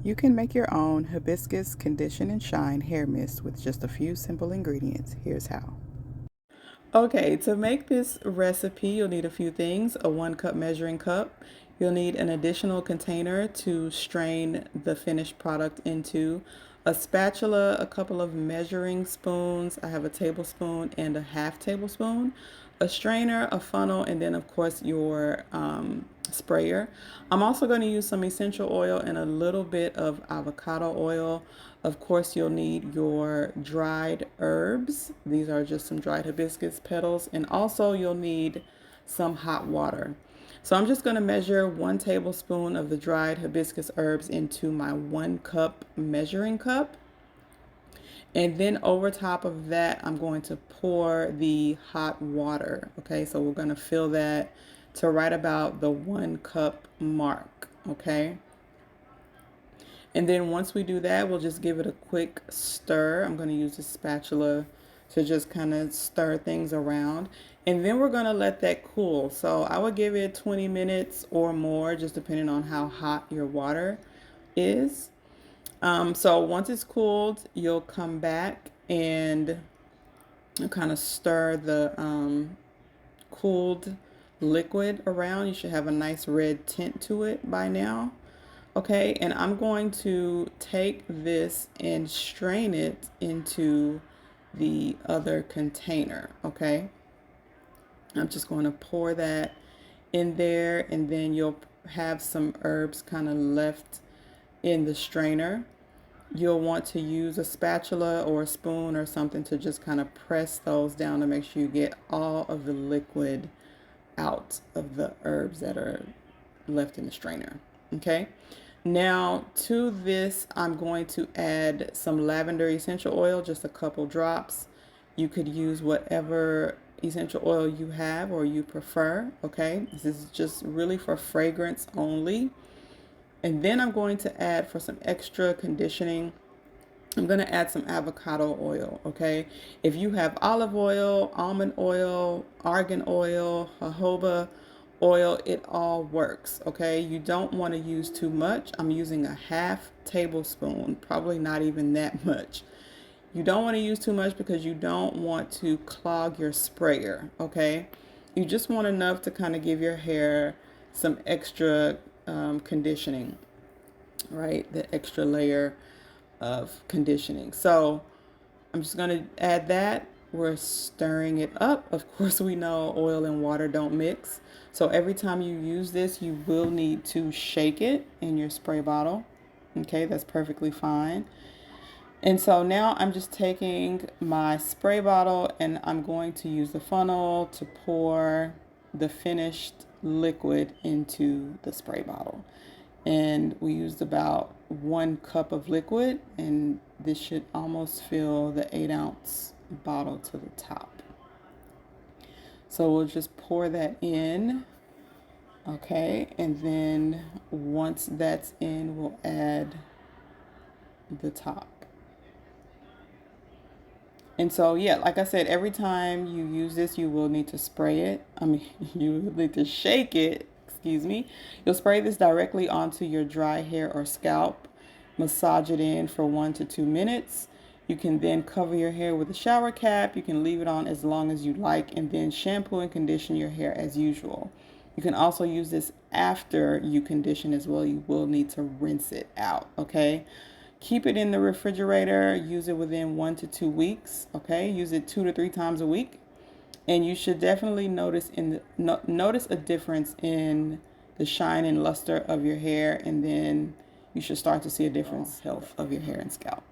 You can make your own hibiscus condition and shine hair mist with just a few simple ingredients. Here's how. Okay, to make this recipe, you'll need a few things: a 1 cup measuring cup. You'll need an additional container to strain the finished product into, a spatula, a couple of measuring spoons. I have a tablespoon and a half tablespoon, a strainer, a funnel, and then of course your sprayer. I'm also going to use some essential oil and a little bit of avocado oil. Of course, you'll need your dried herbs. These are just some dried hibiscus petals. And also you'll need some hot water. So I'm just going to measure 1 tablespoon of the dried hibiscus herbs into my 1 cup measuring cup. And then over top of that, I'm going to pour the hot water. Okay, so we're going to fill that to right about the 1 cup mark. Okay. And then once we do that, we'll just give it a quick stir. I'm going to use a spatula to just kind of stir things around. And then we're going to let that cool. So I would give it 20 minutes or more, just depending on how hot your water is. So once it's cooled, you'll come back and kind of stir the cooled liquid around. You should have a nice red tint to it by now. Okay, and I'm going to take this and strain it into the other container. Okay, I'm just going to pour that in there, and then you'll have some herbs kind of left in the strainer. You'll want to use a spatula or a spoon or something to just kind of press those down to make sure you get all of the liquid out of the herbs that are left in the strainer. Okay. Now to this, I'm going to add some lavender essential oil, just a couple drops. You could use whatever essential oil you have or you prefer. Okay, this is just really for fragrance only. And then I'm going to add, for some extra conditioning, I'm going to add some avocado oil. Okay, if you have olive oil, almond oil, argan oil, jojoba oil, it all works. Okay, you don't want to use too much. I'm using a half tablespoon, probably not even that much. You don't want to use too much because you don't want to clog your sprayer. Okay, you just want enough to kind of give your hair some extra conditioning, right? The extra layer of conditioning. So I'm just going to add that. We're stirring it up. Of course, we know oil and water don't mix. So every time you use this, you will need to shake it in your spray bottle. Okay, that's perfectly fine. And so now I'm just taking my spray bottle and I'm going to use the funnel to pour the finished liquid into the spray bottle. And we used about 1 cup of liquid, and this should almost fill the 8-ounce bottle to the top. So we'll just pour that in. Okay, and then once that's in, we'll add the top. And so, yeah, like I said, every time you use this, you will need to spray it. You will need to shake it, excuse me. You'll spray this directly onto your dry hair or scalp. Massage it in for 1 to 2 minutes. You can then cover your hair with a shower cap. You can leave it on as long as you like, and then shampoo and condition your hair as usual. You can also use this after you condition as well. You will need to rinse it out, okay? Keep it in the refrigerator. Use it within 1 to 2 weeks. Okay, use it 2 to 3 times a week, and you should definitely notice a difference in the shine and luster of your hair, and then you should start to see a difference in health of your hair and scalp.